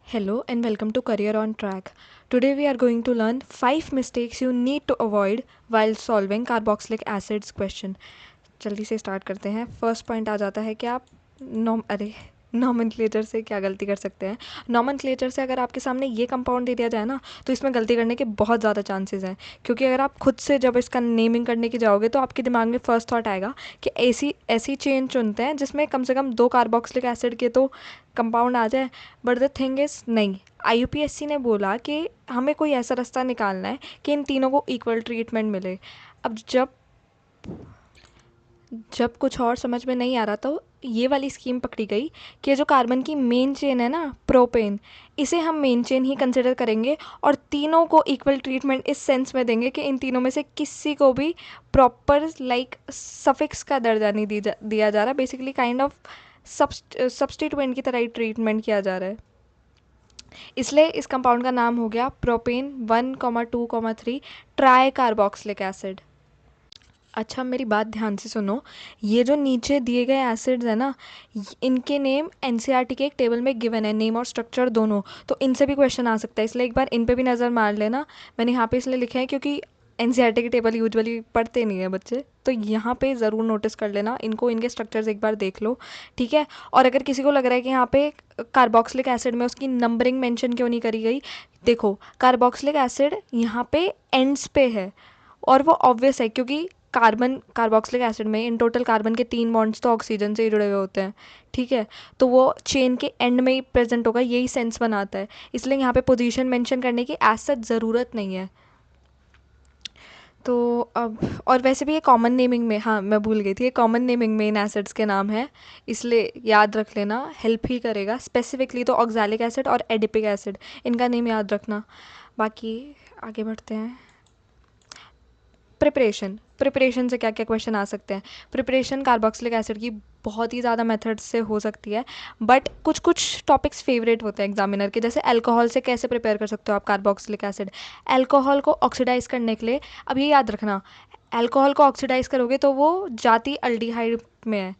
Hello and welcome to Career on Track. Today we are going to learn 5 mistakes you need to avoid while solving carboxylic acids question. जल्दी से start करते हैं. First point आ जाता है कि आप nomenclature से क्या गलती कर सकते हैं. नॉमेनक्लेचर से अगर आपके सामने ये कंपाउंड दे दिया जाए ना तो इसमें गलती करने के बहुत ज़्यादा चांसेस हैं, क्योंकि अगर आप खुद से जब इसका नेमिंग करने की जाओगे तो आपके दिमाग में फर्स्ट थॉट आएगा कि ऐसी ऐसी चेन चुनते हैं जिसमें कम से कम 2 कार्बोक्सिलिक एसिड के तो कंपाउंड आ जाए. बट द थिंग इज़ नहीं, IUPAC ने बोला कि हमें कोई ऐसा रास्ता निकालना है कि इन तीनों को इक्वल ट्रीटमेंट मिले. अब जब कुछ और समझ में नहीं आ रहा तो ये वाली स्कीम पकड़ी गई कि जो कार्बन की मेन चेन है ना, प्रोपेन, इसे हम मेन चेन ही कंसिडर करेंगे और तीनों को इक्वल ट्रीटमेंट इस सेंस में देंगे कि इन तीनों में से किसी को भी प्रॉपर सफिक्स का दर्जा नहीं दिया जा रहा. बेसिकली काइंड ऑफ सब्स्टिट्यूएंट की तरह ही ट्रीटमेंट किया जा रहा है. इसलिए इस कंपाउंड का नाम हो गया प्रोपेन 1,2,3 ट्राई कार्बोक्सिलिक एसिड. अच्छा, मेरी बात ध्यान से सुनो. ये जो नीचे दिए गए एसिड्स है ना, इनके नेम NCERT के एक टेबल में गिवन है, नेम और स्ट्रक्चर दोनों. तो इनसे भी क्वेश्चन आ सकता है, इसलिए एक बार इन पे भी नज़र मार लेना. मैंने यहाँ पे इसलिए लिखे हैं क्योंकि NCERT की टेबल यूजुअली पढ़ते नहीं है बच्चे, तो यहाँ पे ज़रूर नोटिस कर लेना इनको, इनके स्ट्रक्चर्स एक बार देख लो, ठीक है. और अगर किसी को लग रहा है कि यहाँ पे कार्बोक्सिलिक एसिड में उसकी नंबरिंग मेंशन क्यों नहीं करी गई, देखो कार्बोक्सिलिक एसिड यहाँ पे एंड्स पे है और वो ऑब्वियस है क्योंकि कार्बोक्सिलिक एसिड में इन टोटल कार्बन के 3 बॉन्ड्स तो ऑक्सीजन से ही जुड़े हुए होते हैं, ठीक है. तो वो चेन के एंड में ही प्रेजेंट होगा, यही सेंस बनाता है. इसलिए यहाँ पे पोजीशन मेंशन करने की एज सच ज़रूरत नहीं है. तो अब और वैसे भी ये कॉमन नेमिंग में, हाँ मैं भूल गई थी, ये कॉमन नेमिंग में इन एसिड्स के नाम है, इसलिए याद रख लेना, हेल्प ही करेगा. स्पेसिफिकली तो ऑक्सैलिक एसिड और एडिपिक एसिड, इनका नेम याद रखना. बाकी आगे बढ़ते हैं. प्रिपरेशन से क्या क्या क्वेश्चन आ सकते हैं. प्रिपरेशन कार्बोक्सिलिक एसिड की बहुत ही ज़्यादा मेथड्स से हो सकती है, बट कुछ कुछ टॉपिक्स फेवरेट होते हैं एग्जामिनर के. जैसे अल्कोहल से कैसे प्रिपेयर कर सकते हो आप कार्बोक्सिलिक एसिड. अल्कोहल को ऑक्सीडाइज करने के लिए, अब ये याद रखना, अल्कोहल को ऑक्सीडाइज करोगे तो वो जाती अल्डिहाइड में है,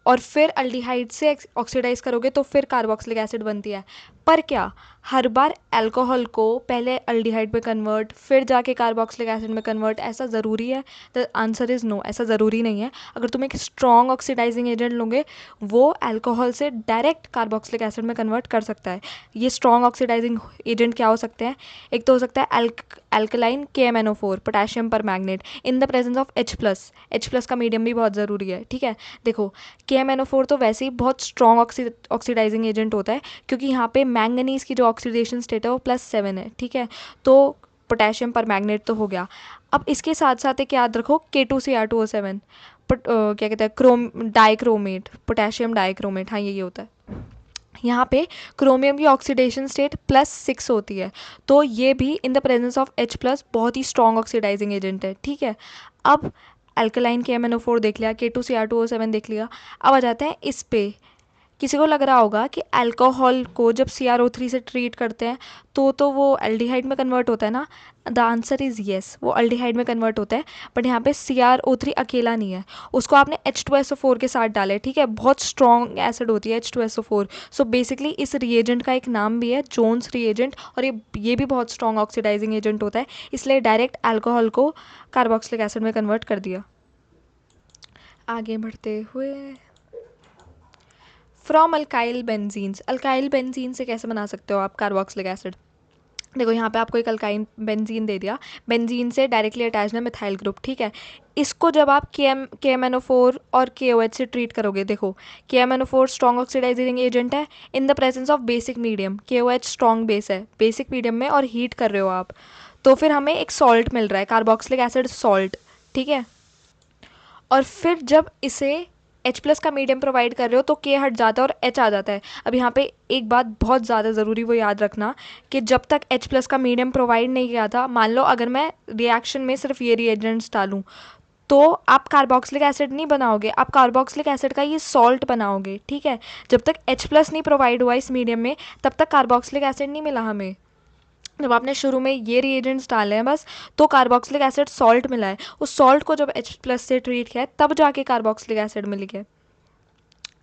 और फिर अल्डिहाइड से ऑक्सीडाइज करोगे तो फिर कार्बोक्सिलिक एसिड बनती है. पर क्या हर बार अल्कोहल को पहले अल्डिहाइड में कन्वर्ट फिर जाके कार्बोक्सिलिक एसिड में कन्वर्ट ऐसा ज़रूरी है? द आंसर इज़ नो, ऐसा ज़रूरी नहीं है. अगर तुम एक स्ट्रॉन्ग ऑक्सीडाइजिंग एजेंट लोगे, वो अल्कोहल से डायरेक्ट कार्बोक्सिलिक एसिड में कन्वर्ट कर सकता है. ये स्ट्रॉन्ग ऑक्सीडाइजिंग एजेंट क्या हो सकते हैं? एक तो हो सकता है अल्कलाइन KMnO4, पोटेशियम पर magnet, in the presence of H+ का मीडियम भी बहुत ज़रूरी है, ठीक है. देखो KMnO4 तो वैसे ही बहुत स्ट्रॉन्ग ऑक्सीडाइजिंग एजेंट होता है क्योंकि यहाँ पे मैंगनीज की जो ऑक्सीडेशन स्टेट है वो +7 है, ठीक है. तो पोटेशियम पर मैग्नेट तो हो गया. अब इसके साथ साथ एक याद रखो K2Cr2O7, क्या कहते हैं, डाइक्रोमेट, पोटेशियम डाइक्रोमेट, हाँ यही होता है. यहाँ पे क्रोमियम की ऑक्सीडेशन स्टेट +6 होती है, तो ये भी in the presence of H+ बहुत ही स्ट्रॉन्ग ऑक्सीडाइजिंग एजेंट है, ठीक है. अब अल्कलाइन KMnO4 देख लिया, K2Cr2O7 देख लिया. अब आ जाते हैं इस पे. किसी को लग रहा होगा कि अल्कोहल को जब CrO3 से ट्रीट करते हैं तो वो अल्डिहाइड में कन्वर्ट होता है ना. द आंसर इज़ येस, वो अल्डिहाइड में कन्वर्ट होता है, बट यहाँ पे CrO3 अकेला नहीं है, उसको आपने H2SO4 के साथ डाला है, ठीक है. बहुत स्ट्रॉन्ग एसिड होती है H2SO4. सो बेसिकली इस रिएजेंट का एक नाम भी है जोन्स रिएजेंट, और ये भी बहुत स्ट्रॉन्ग ऑक्सीडाइजिंग एजेंट होता है, इसलिए डायरेक्ट अल्कोहल को कार्बोक्सिलिक एसिड में कन्वर्ट कर दिया. आगे बढ़ते हुए, from alkyl benzenes. Alkyl benzene से कैसे बना सकते हो आप कार्बोक्सिलिक एसिड? देखो यहाँ पे आपको एक अल्काइन बेंजीन दे दिया, बेंजीन से डायरेक्टली अटैच है मिथाइल ग्रुप, ठीक है. इसको जब आप KMnO4 और KOH से ट्रीट करोगे, देखो KMnO4 स्ट्रॉन्ग ऑक्सीडाइजिंग एजेंट है in the presence of basic medium, KOH strong base है बेसिक मीडियम में, और हीट कर रहे हो आप, तो फिर हमें एक सॉल्ट मिल रहा है, कार्बोक्सिलिक एसिड सॉल्ट, ठीक है. और फिर जब इसे H+ का मीडियम प्रोवाइड कर रहे हो तो K हट जाता है और H आ जाता है. अब यहाँ पे एक बात बहुत ज़्यादा ज़रूरी वो याद रखना कि जब तक H+ का मीडियम प्रोवाइड नहीं किया था, मान लो अगर मैं रिएक्शन में सिर्फ ये रिएजेंट्स डालूँ, तो आप कार्बोक्सिलिक एसिड नहीं बनाओगे, आप कार्बोक्सिलिक एसिड का ये सॉल्ट बनाओगे, ठीक है. जब तक H+ नहीं प्रोवाइड हुआ इस मीडियम में, तब तक कार्बोक्सिलिक एसिड नहीं मिला हमें. जब आपने शुरू में ये रिएजेंट्स डाले हैं बस, तो कार्बोक्सिलिक एसिड सॉल्ट मिला है, उस सॉल्ट को जब H+ से ट्रीट किया है तब जाके कार्बोक्सिलिक एसिड मिल गया.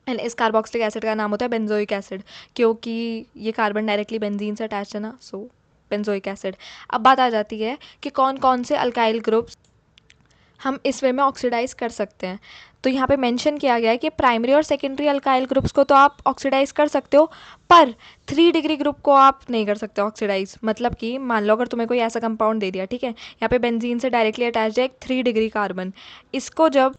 एंड इस कार्बोक्सिलिक एसिड का नाम होता है बेंजोइक एसिड, क्योंकि ये कार्बन डायरेक्टली बेंजीन से अटैच है ना, सो बेंजोइक एसिड। अब बात आ जाती है कि कौन कौन से अल्काइल ग्रुप्स हम इस वे में ऑक्सीडाइज कर सकते हैं। तो यहाँ पे मेंशन किया गया है कि प्राइमरी और सेकेंडरी अल्काइल ग्रुप्स को तो आप ऑक्सीडाइज कर सकते हो, पर 3 डिग्री ग्रुप को आप नहीं कर सकते ऑक्सीडाइज। मतलब कि मान लो अगर तुम्हें कोई ऐसा कंपाउंड दे दिया, ठीक है, यहाँ पे बेंजीन से डायरेक्टली अटैच है एक 3 डिग्री कार्बन, इसको जब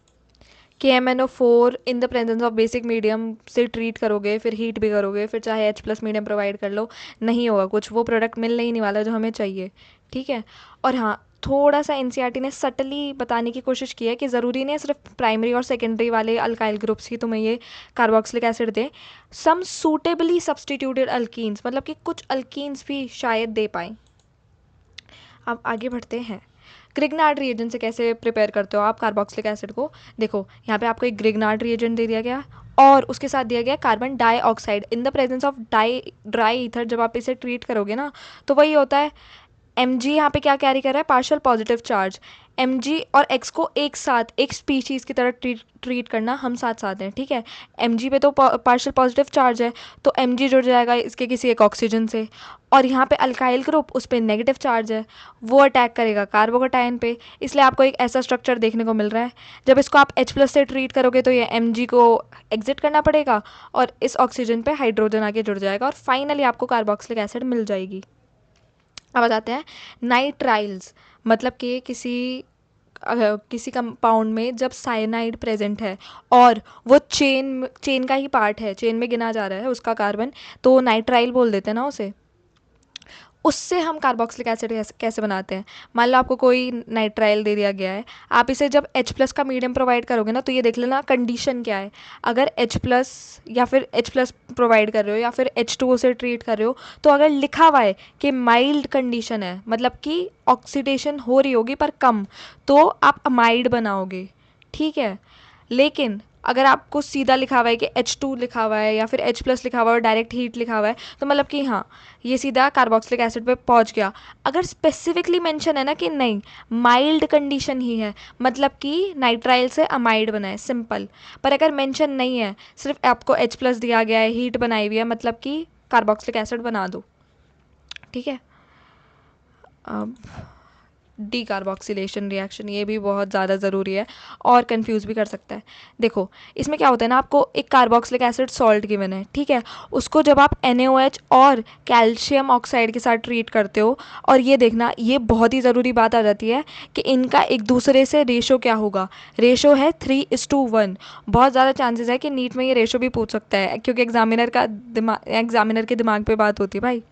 KMnO4 in the presence of basic medium से ट्रीट करोगे, फिर हीट भी करोगे, फिर चाहे H+ मीडियम प्रोवाइड कर लो, नहीं होगा कुछ, वो प्रोडक्ट मिल नहीं वाला जो हमें चाहिए। ठीक है। और हाँ, थोड़ा सा NCERT ने सटली बताने की कोशिश की है कि ज़रूरी नहीं है सिर्फ प्राइमरी और सेकेंडरी वाले अल्काइल ग्रुप्स ही तुम्हें ये कार्बोक्सिलिक एसिड दे, सम सूटेबली सब्सटीट्यूटेड अल्कीन्स, मतलब कि कुछ अल्कीन्स भी शायद दे पाए। अब आगे बढ़ते हैं। ग्रिग्नार्ड रिएजेंट से कैसे प्रिपेयर करते हो आप कार्बोक्सिलिक एसिड को। देखो यहाँ पे आपको एक ग्रिग्नार्ड रिएजेंट दे दिया गया और उसके साथ दिया गया carbon dioxide in the presence of dry ether. जब आप इसे ट्रीट करोगे ना तो वही होता है, Mg यहाँ पे क्या कैरी कर रहा है, पार्शियल पॉजिटिव चार्ज। Mg और X को एक साथ एक स्पीशीज़ की तरह ट्रीट करना, हम साथ साथ हैं, ठीक है। Mg पे तो पार्शियल पॉजिटिव चार्ज है, तो Mg जुड़ जाएगा इसके किसी एक ऑक्सीजन से, और यहाँ पे अल्काइल ग्रुप उस पर नेगेटिव चार्ज है, वो अटैक करेगा कार्बोकेटायन पे, इसलिए आपको एक ऐसा स्ट्रक्चर देखने को मिल रहा है। जब इसको आप H+ से ट्रीट करोगे तो ये Mg को एग्जिट करना पड़ेगा और इस ऑक्सीजन पे हाइड्रोजन आके जुड़ जाएगा और फाइनली आपको कार्बोक्सिलिक एसिड मिल जाएगी। अब आ जाते हैं नाइट्राइल्स, मतलब कि किसी कंपाउंड में जब साइनाइड प्रेजेंट है और वो चेन का ही पार्ट है, चेन में गिना जा रहा है उसका कार्बन, तो नाइट्राइल बोल देते हैं ना उसे। उससे हम कार्बोक्सिलिक एसिड कैसे बनाते हैं। मान लो आपको कोई नाइट्राइल दे दिया गया है, आप इसे जब H+ का मीडियम प्रोवाइड करोगे ना, तो ये देख लेना कंडीशन क्या है। अगर H+ या फिर H+ प्रोवाइड कर रहे हो या फिर H2O से ट्रीट कर रहे हो, तो अगर लिखा हुआ है कि माइल्ड कंडीशन है, मतलब कि ऑक्सीडेशन हो रही होगी पर कम, तो आप अमाइड बनाओगे, ठीक है। लेकिन अगर आपको सीधा लिखा हुआ है कि H2 लिखा हुआ है या फिर H+ लिखा हुआ है और डायरेक्ट हीट लिखा हुआ है, तो मतलब कि हाँ, ये सीधा कार्बोक्सिलिक एसिड पे पहुंच गया। अगर स्पेसिफिकली मेंशन है ना कि नहीं माइल्ड कंडीशन ही है, मतलब कि नाइट्राइल से अमाइड बना है, सिंपल। पर अगर मेंशन नहीं है, सिर्फ आपको H+ दिया गया है, हीट बनाई हुई है, मतलब कि कार्बोक्सिलिक एसिड बना दो, ठीक है। अब डीकार्बोक्सिलेशन रिएक्शन, ये भी बहुत ज़्यादा ज़रूरी है और कंफ्यूज भी कर सकता है। देखो इसमें क्या होता है ना, आपको एक कार्बोक्सिलिक एसिड सॉल्ट गिवन है, ठीक है, उसको जब आप NaOH और कैल्शियम ऑक्साइड के साथ ट्रीट करते हो, और ये देखना, ये बहुत ही ज़रूरी बात आ जाती है कि इनका एक दूसरे से रेशो क्या होगा। रेशो है 3:1। बहुत ज़्यादा चांसेस है कि नीट में ये रेशो भी पूछ सकता है, क्योंकि एग्जामिनर के दिमाग पे बात होती है भाई।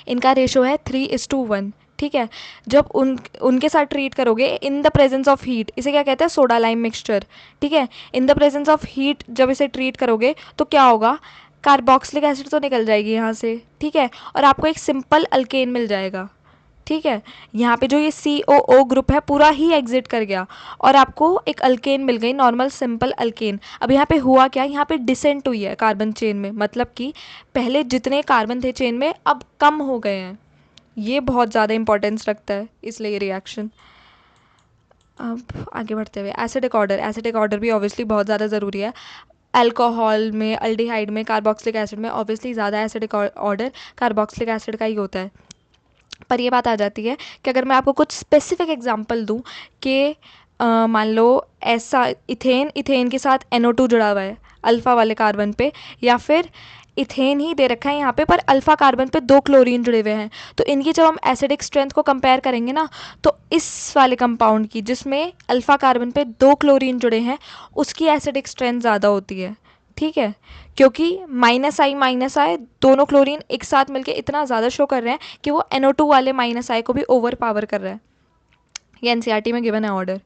इनका रेशो है 3:1, ठीक है। जब उनके साथ ट्रीट करोगे in the presence of heat, इसे क्या कहते हैं, सोडा लाइम मिक्सचर, ठीक है। In the presence of heat जब इसे ट्रीट करोगे तो क्या होगा, कार्बोक्सिलिक एसिड तो निकल जाएगी यहाँ से, ठीक है, और आपको एक सिंपल अल्केन मिल जाएगा, ठीक है। यहाँ पे जो ये COO ग्रुप है पूरा ही एग्जिट कर गया और आपको एक अल्केन मिल गई, नॉर्मल सिंपल अल्केन। अब यहाँ पे हुआ क्या, यहाँ पे डिसेंट हुई है कार्बन चेन में, मतलब कि पहले जितने कार्बन थे चेन में अब कम हो गए हैं। ये बहुत ज़्यादा इंपॉर्टेंस रखता है इसलिए ये रिएक्शन। अब आगे बढ़ते हुए एसिडिक ऑर्डर भी ऑब्वियसली बहुत ज़्यादा ज़रूरी है। अल्कोहल में, अल्डिहाइड में, कार्बोक्सिलिक एसिड में ऑब्वियसली ज़्यादा एसिडिक ऑर्डर कार्बोक्सिलिक एसिड का ही होता है। पर ये बात आ जाती है कि अगर मैं आपको कुछ स्पेसिफिक एग्जांपल दूं कि मान लो ऐसा इथेन के साथ NO2 जुड़ा हुआ है अल्फ़ा वाले कार्बन पे, या फिर इथेन ही दे रखा है यहाँ पे पर अल्फ़ा कार्बन पे 2 क्लोरीन जुड़े हुए हैं, तो इनकी जब हम एसिडिक स्ट्रेंथ को कंपेयर करेंगे ना, तो इस वाले कंपाउंड की जिसमें अल्फ़ा कार्बन पे 2 क्लोरीन जुड़े हैं उसकी एसिडिक स्ट्रेंथ ज़्यादा होती है, ठीक है। क्योंकि -I दोनों क्लोरीन एक साथ मिलके इतना ज़्यादा शो कर रहे हैं कि वो NO2 वाले -I को भी ओवर पावर कर रहा है। ये NCERT में गिवन है ऑर्डर,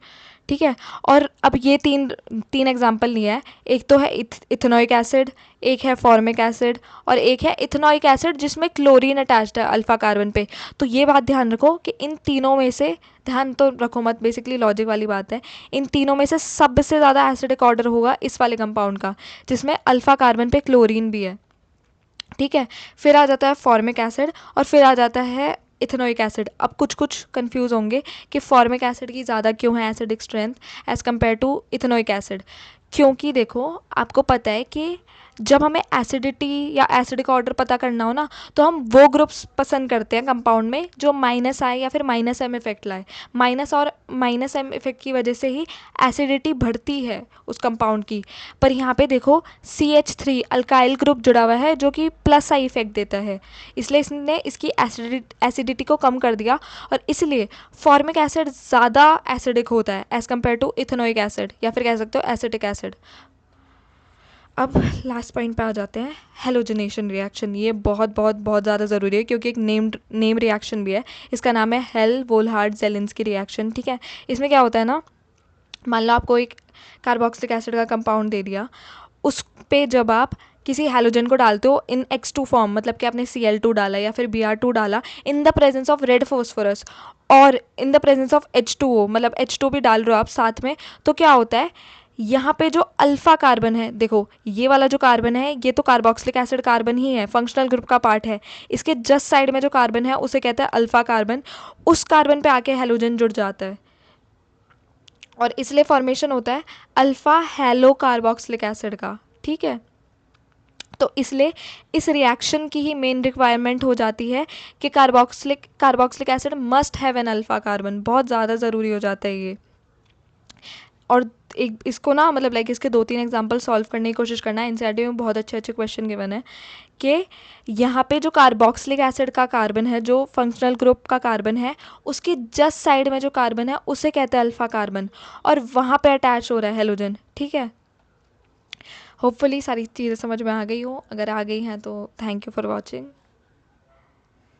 ठीक है। और अब ये तीन एग्जाम्पल लिया है, एक तो है इथेनोइक एसिड, एक है फॉर्मिक एसिड और एक है इथेनोइक एसिड जिसमें क्लोरीन अटैच्ड है अल्फा कार्बन पे। तो ये बात ध्यान रखो कि इन तीनों में से, ध्यान तो रखो मत, बेसिकली लॉजिक वाली बात है, इन तीनों में से सबसे ज़्यादा एसिडिक ऑर्डर होगा इस वाले कंपाउंड का जिसमें अल्फा कार्बन पे क्लोरीन भी है, ठीक है। फिर आ जाता है फॉर्मिक एसिड और फिर आ जाता है इथेनोइक एसिड। अब कुछ कंफ्यूज होंगे कि फॉर्मिक एसिड की ज़्यादा क्यों है acidic strength as compared to ethanoic acid, क्योंकि देखो, आपको पता है कि जब हमें एसिडिटी या एसिडिक ऑर्डर पता करना हो ना, तो हम वो ग्रुप्स पसंद करते हैं कंपाउंड में जो माइनस आए या फिर माइनस एम इफेक्ट लाए। माइनस और माइनस एम इफेक्ट की वजह से ही एसिडिटी बढ़ती है उस कंपाउंड की। पर यहाँ पे देखो, CH3 अल्काइल ग्रुप जुड़ा हुआ है जो कि प्लस आई इफेक्ट देता है, इसलिए इसने इसकी एसिडिटी को कम कर दिया। और इसलिए फॉर्मिक एसिड ज़्यादा एसिडिक होता है as compared to ethanoic acid, या फिर कह सकते हो एसिटिक एसिड। अब लास्ट पॉइंट पे आ जाते हैं, हेलोजनेशन रिएक्शन। ये बहुत बहुत बहुत ज़्यादा ज़रूरी है क्योंकि एक नेम रिएक्शन भी है। इसका नाम है हेल वोल्हार्ड जेलिंस्की रिएक्शन। ठीक है, इसमें क्या होता है ना, मान लो आपको एक कार्बोक्सिलिक एसिड का कंपाउंड दे दिया, उस पे जब आप किसी हैलोजन को डालते हो इन X2 फॉर्म, मतलब कि आपने Cl2 डाला या फिर Br2 डाला in the presence of red phosphorus, और in the presence of H2O, मतलब H2 भी डाल रहे हो आप साथ में, तो क्या होता है, यहाँ पे जो अल्फा कार्बन है, देखो ये वाला जो कार्बन है ये तो कार्बोक्सिलिक एसिड कार्बन ही है, फंक्शनल ग्रुप का पार्ट है। इसके जस्ट साइड में जो कार्बन है उसे कहते हैं अल्फा कार्बन। उस कार्बन पे आके हैलोजन जुड़ जाता है और इसलिए फॉर्मेशन होता है अल्फा हेलो कार्बोक्सिलिक एसिड का। ठीक है, तो इसलिए इस रिएक्शन की ही मेन रिक्वायरमेंट हो जाती है कि carboxylic acid must have an alpha carbon, बहुत ज़्यादा ज़रूरी हो जाता है ये। और एक इसको ना, मतलब लाइक इसके 2-3 एग्जांपल सॉल्व करने की कोशिश करना है। एनसीईआरटी में बहुत अच्छे अच्छे क्वेश्चन गिवन है कि यहाँ पे जो कार्बोक्सिलिक एसिड का कार्बन है, जो फंक्शनल ग्रुप का कार्बन है, उसके जस्ट साइड में जो कार्बन है उसे कहते हैं अल्फा कार्बन, और वहाँ पे अटैच हो रहा है हेलोजन। ठीक है, होपफुली सारी चीज़ें समझ में आ गई हो, अगर आ गई हैं तो थैंक यू फॉर वॉचिंग।